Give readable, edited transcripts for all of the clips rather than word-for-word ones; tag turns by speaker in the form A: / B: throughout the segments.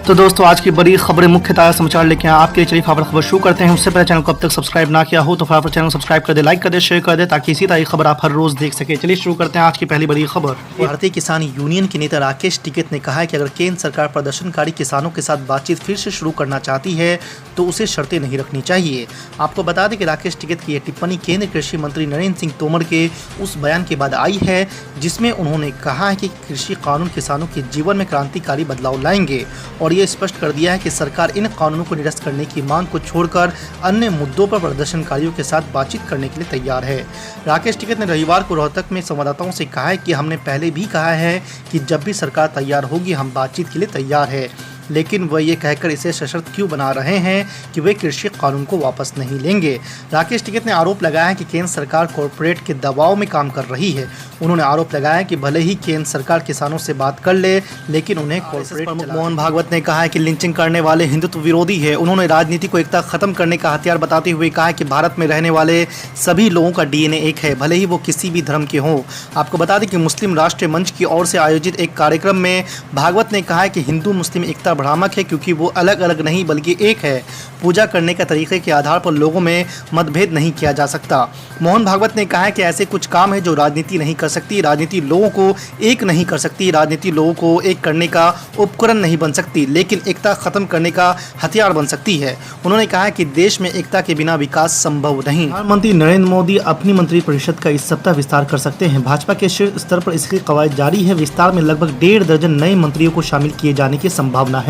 A: तो दोस्तों आज की बड़ी खबरें मुख्य ताज़ा समाचार लेके आपके लिए चलिए खबर शुरू करते हैं। उससे पहले चैनल को अब तक सब्सक्राइब ना किया हो तो फटाफट चैनल सब्सक्राइब कर दे, लाइक कर दे, शेयर कर दे ताकि इसी तरह की खबर आप हर रोज देख सके। चलिए शुरू करते हैं आज की पहली बड़ी खबर। भारतीय किसान यूनियन के नेता राकेश टिकैत ने कहा है कि अगर केंद्र सरकार प्रदर्शनकारी किसानों के साथ बातचीत फिर से शुरू करना चाहती है तो उसे शर्तें नहीं रखनी चाहिए। आपको बता दें कि राकेश टिकैत की यह टिप्पणी केंद्रीय कृषि मंत्री नरेंद्र सिंह तोमर के उस बयान के बाद आई है जिसमें उन्होंने कहा है कि कृषि कानून किसानों के जीवन में क्रांतिकारी बदलाव लाएंगे और ये स्पष्ट कर दिया है कि सरकार इन कानूनों को निरस्त करने की मांग को छोड़कर अन्य मुद्दों पर प्रदर्शनकारियों के साथ बातचीत करने के लिए तैयार है। राकेश टिकैत ने रविवार को रोहतक में संवाददाताओं से कहा है कि हमने पहले भी कहा है कि जब भी सरकार तैयार होगी हम बातचीत के लिए तैयार है, लेकिन वह ये कहकर इसे सशर्त क्यों बना रहे हैं कि वे कृषि कानून को वापस नहीं लेंगे। राकेश टिकैत ने आरोप लगाया कि केंद्र सरकार कॉरपोरेट के दबाव में काम कर रही है। उन्होंने आरोप लगाया कि भले ही केंद्र सरकार किसानों से बात कर ले लेकिन उन्हें कॉरपोरेट प्रमुख मोहन भागवत ने कहा है कि लिंचिंग करने वाले हिंदुत्व विरोधी है। उन्होंने राजनीति को एकता खत्म करने का हथियार बताते हुए कहा कि भारत में रहने वाले सभी लोगों का डीएनए एक है, भले ही वो किसी भी धर्म के हों। आपको बता दें कि मुस्लिम राष्ट्रीय मंच की ओर से आयोजित एक कार्यक्रम में भागवत ने कहा कि हिंदू मुस्लिम एकता भ्रामक है क्योंकि वो अलग अलग नहीं बल्कि एक है। पूजा करने का तरीके के आधार पर लोगों में मतभेद नहीं किया जा सकता। मोहन भागवत ने कहा कि ऐसे कुछ काम है जो राजनीति नहीं कर सकती, राजनीति लोगों को एक नहीं कर सकती, राजनीति लोगों को एक करने का उपकरण नहीं बन सकती लेकिन एकता खत्म करने का हथियार बन सकती है। उन्होंने कहा कि देश में एकता के बिना विकास संभव नहीं। प्रधानमंत्री नरेंद्र मोदी अपनी मंत्रिपरिषद का इस सप्ताह विस्तार कर सकते हैं। भाजपा के शीर्ष स्तर पर इसकी कवायद जारी है। विस्तार में लगभग 1.5 दर्जन नए मंत्रियों को शामिल किए जाने की संभावना है।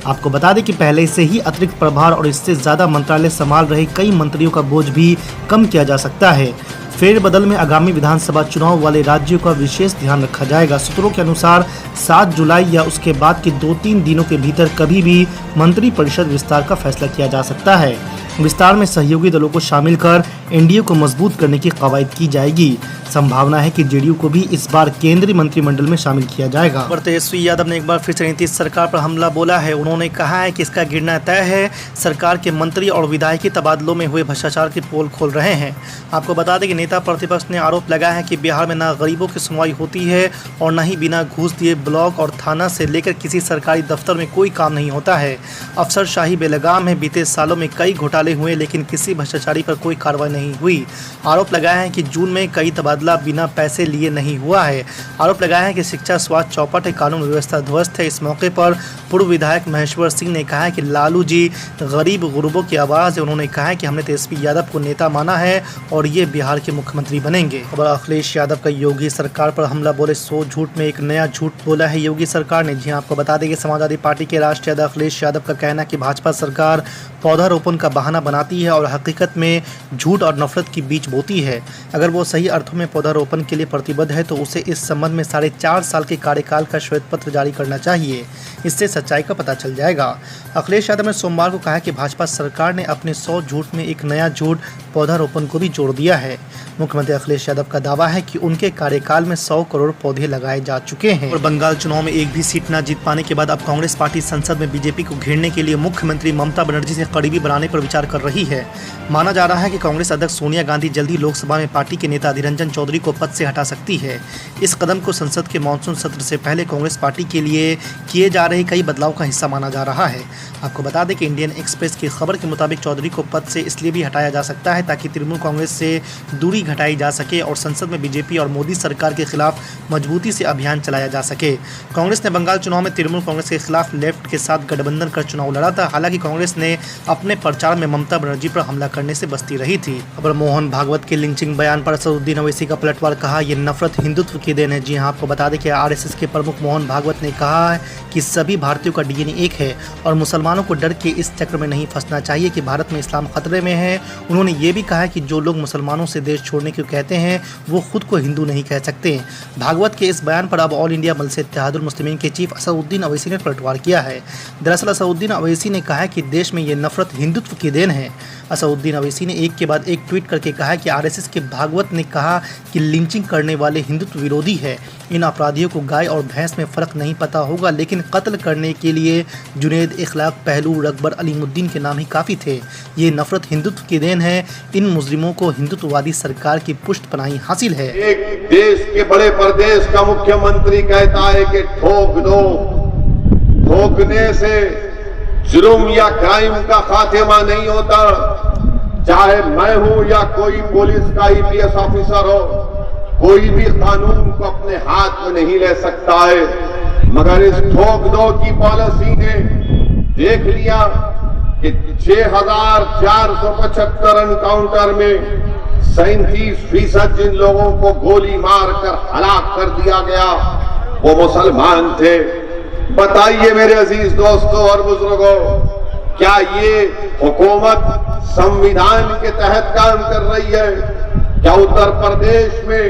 A: आपको बता दें कि पहले से ही अतिरिक्त प्रभार और इससे ज़्यादा मंत्रालय संभाल रहे कई मंत्रियों का बोझ भी कम किया जा सकता है। फेरबदल में आगामी विधानसभा चुनाव वाले राज्यों का विशेष ध्यान रखा जाएगा। सूत्रों के अनुसार 7 जुलाई या उसके बाद के 2-3 दिनों के भीतर कभी भी मंत्रिपरिषद विस्तार का फैसला किया जा सकता है। विस्तार में सहयोगी दलों को शामिल कर एनडीए को मजबूत करने की कवायद की जाएगी। संभावना है कि जेडीयू को भी इस बार केंद्रीय मंत्रिमंडल में शामिल किया जाएगा। पर तेजस्वी यादव ने एक बार फिर से नीतीश सरकार पर हमला बोला है। उन्होंने कहा है कि इसका गिरना तय है। सरकार के मंत्री और विधायकी तबादलों में हुए भ्रष्टाचार की पोल खोल रहे हैं। आपको बता दें कि नेता प्रतिपक्ष ने आरोप लगाया है कि बिहार में न गरीबों की सुनवाई होती है और न ही बिना घूस दिए ब्लॉक और थाना से लेकर किसी सरकारी दफ्तर में कोई काम नहीं होता है। अफसरशाही बेलगाम है। बीते सालों में कई घोटाले हुए लेकिन किसी भ्रष्टाचारी पर कोई कार्रवाई नहीं हुई। आरोप लगाया है कि जून में कई तबादला बिना पैसे लिए नहीं हुआ है। आरोप लगाया है कि शिक्षा स्वास्थ्य चौपट है, कानून व्यवस्था ध्वस्त है। इस मौके पर पूर्व विधायक महेश्वर सिंह ने कहा है कि लालू जी गरीब गुरबों की आवाज़ है। उन्होंने कहा है कि हमने तेजस्वी यादव को नेता माना है और ये बिहार के मुख्यमंत्री बनेंगे। खबर अखिलेश यादव का योगी सरकार पर हमला बोले 100 झूठ में एक नया झूठ बोला है योगी सरकार ने। जी आपको बता दें कि समाजवादी पार्टी के राष्ट्रीय अध्यक्ष अखिलेश यादव का कहना है कि भाजपा सरकार पौधारोपण का बहाना बनाती है और हकीकत में झूठ और नफरत की बीज बोती है। अगर वो सही अर्थों में पौधारोपण के लिए प्रतिबद्ध है तो उसे इस संबंध में 4.5 साल के कार्यकाल का श्वेत पत्र जारी करना चाहिए। इससे सच्चाई का पता चल जाएगा। अखिलेश यादव ने सोमवार को कहा कि भाजपा सरकार ने अपने 100 झूठ में एक नया झूठ पौधारोपण को भी जोड़ दिया है। मुख्यमंत्री अखिलेश यादव का दावा है कि उनके कार्यकाल में 100 करोड़ पौधे लगाए जा चुके हैं। और बंगाल चुनाव में एक भी सीट न जीत पाने के बाद अब कांग्रेस पार्टी संसद में बीजेपी को घेरने के लिए मुख्यमंत्री ममता बनर्जी से करीबी बनाने पर विचार कर रही है। माना जा रहा है कि कांग्रेस अध्यक्ष सोनिया गांधी जल्द ही लोकसभा में पार्टी के नेता अधीर रंजन चौधरी को पद से हटा सकती है। इस कदम को संसद के मानसून सत्र से पहले कांग्रेस पार्टी के लिए किए जा रहे कई बदलाव का हिस्सा माना जा रहा है। आपको बता दें कि इंडियन एक्सप्रेस की खबर के मुताबिक चौधरी को पद से इसलिए भी हटाया जा सकता है ताकि तृणमूल कांग्रेस से दूरी घटाई जा सके और संसद में बीजेपी और मोदी सरकार के खिलाफ मजबूती से अभियान चलाया जा सके। कांग्रेस ने बंगाल चुनाव में तृणमूल कांग्रेस के खिलाफ लेफ्ट के साथ गठबंधन कर चुनाव लड़ा था। हालांकि कांग्रेस ने अपने प्रचार में ममता बनर्जी पर हमला करने से बचती रही थी। खबर मोहन भागवत के लिंचिंग बयान पर असदुद्दीन अवैसी का पलटवार, कहा यह नफरत हिंदुत्व की देन है। जी हाँ आपको बता दें कि आरएसएस के प्रमुख मोहन भागवत ने कहा है कि सभी भारतीयों का डीएनए एक है और मुसलमानों को डर के इस चक्र में नहीं फंसना चाहिए कि भारत में इस्लाम खतरे में है। उन्होंने ये भी कहा है कि जो लोग मुसलमानों से देश छोड़ने को कहते हैं वो खुद को हिंदू नहीं कह सकते। भागवत के इस बयान पर अब ऑल इंडिया मजलिस इत्तेहादुल मुस्लिमीन के चीफ असदुद्दीन अवैसी ने पलटवार किया है। दरअसल असदुद्दीन अवैसी ने कहा है कि देश में ये नफरत हिंदुत्व की देन है। असदुद्दीन अवैसी ने एक के बाद एक ट्वीट करके कहा कि आरएसएस के भागवत ने कहा कि लिंचिंग करने वाले हिंदुत्व विरोधी है। इन अपराधियों को गाय और भैंस में फ़र्क नहीं पता होगा, लेकिन कत्ल करने के लिए जुनैद, इखलाक, पहलू, रकबर, अलीमुद्दीन के नाम ही काफ़ी थे। ये नफरत हिंदुत्व की देन है। इन मुजरिमों को हिंदुत्ववादी सरकार की पुष्टपनाही हासिल है।
B: एक देश के बड़े प्रदेश का मुख्यमंत्री कहता है कि ठोक रोकने से जुल्म या क्राइम का खात्मा नहीं होता। चाहे मैं हूं या कोई पुलिस का IPS ऑफिसर हो, कोई भी कानून को अपने हाथ में नहीं ले सकता है। मगर इस ठोक दो की पॉलिसी ने देख लिया कि 6,475 एनकाउंटर में 37% जिन लोगों को गोली मारकर हलाक कर दिया गया वो मुसलमान थे। बताइए मेरे अजीज दोस्तों और बुजुर्गों, क्या ये हुकूमत संविधान के तहत काम कर रही है? क्या उत्तर प्रदेश में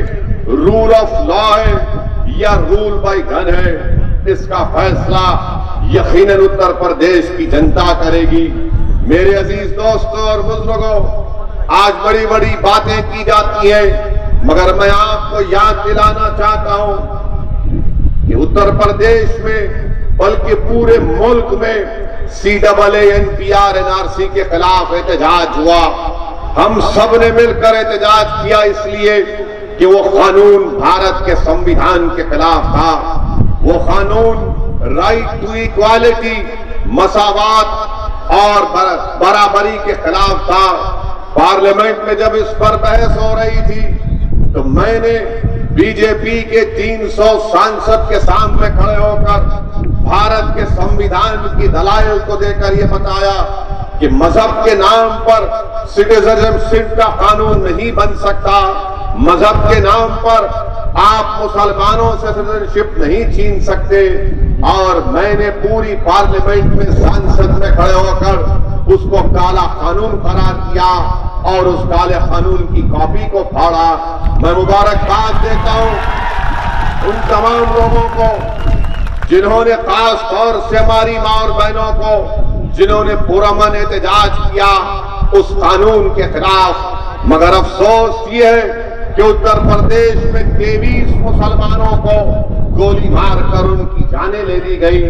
B: रूल ऑफ लॉ है या रूल बाय गन है? इसका फैसला यकीनन उत्तर प्रदेश की जनता करेगी। मेरे अजीज दोस्तों और बुजुर्गों, आज बड़ी बड़ी बातें की जाती हैं, मगर मैं आपको याद दिलाना चाहता हूं कि उत्तर प्रदेश में बल्कि पूरे मुल्क में CAA NPR NRC के खिलाफ एहतजाज हुआ। हम सब ने मिलकर एहतजाज किया इसलिए कि वो कानून भारत के संविधान के खिलाफ था। वो कानून राइट टू इक्वालिटी, मसावात और बराबरी के खिलाफ था। पार्लियामेंट में जब इस पर बहस हो रही थी तो मैंने बीजेपी के 300 सांसद के सामने खड़े होकर भारत के संविधान की दलाइल को देकर यह बताया कि मजहब के नाम पर सिटीजनशिप का कानून नहीं बन सकता। मजहब के नाम पर आप मुसलमानों से सिटीजनशिप नहीं छीन सकते। और मैंने पूरी पार्लियामेंट में सांसद में खड़े होकर उसको काला कानून करार दिया और उस काले कानून की कॉपी को फाड़ा। मैं मुबारकबाद देता हूं उन तमाम लोगों को जिन्होंने खास तौर से हमारी मां और बहनों को जिन्होंने पुरअमन एहतजाज किया उस कानून के खिलाफ। मगर अफसोस ये है कि उत्तर प्रदेश में 23 मुसलमानों को गोली मारकर उनकी जानें ले ली गई।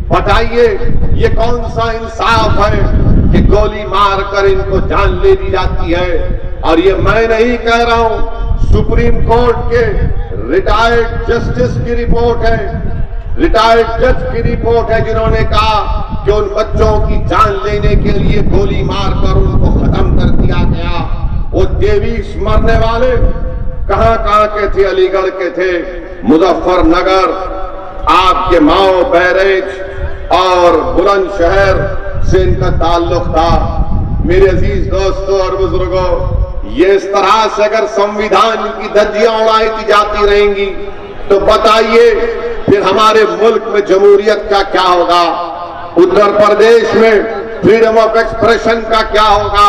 B: बताइए ये कौन सा इंसाफ है कि गोली मारकर इनको जान ले ली जाती है? और ये मैं नहीं कह रहा हूं, सुप्रीम कोर्ट के रिटायर्ड जस्टिस की रिपोर्ट है, रिटायर्ड जज की रिपोर्ट है, जिन्होंने कहा कि उन बच्चों की जान लेने के लिए गोली मारकर उनको खत्म कर दिया गया। वो 23 मरने वाले कहां के थे? अलीगढ़ के थे, मुजफ्फरनगर, आपके माओ बैरेज और बुलंदशहर से इनका ताल्लुक था। मेरे अजीज दोस्तों और बुजुर्गों, ये इस तरह से अगर संविधान की धज्जियां उड़ाई जाती रहेंगी तो बताइए फिर हमारे मुल्क में जमहूरियत का क्या होगा? उत्तर प्रदेश में फ्रीडम ऑफ एक्सप्रेशन का क्या होगा?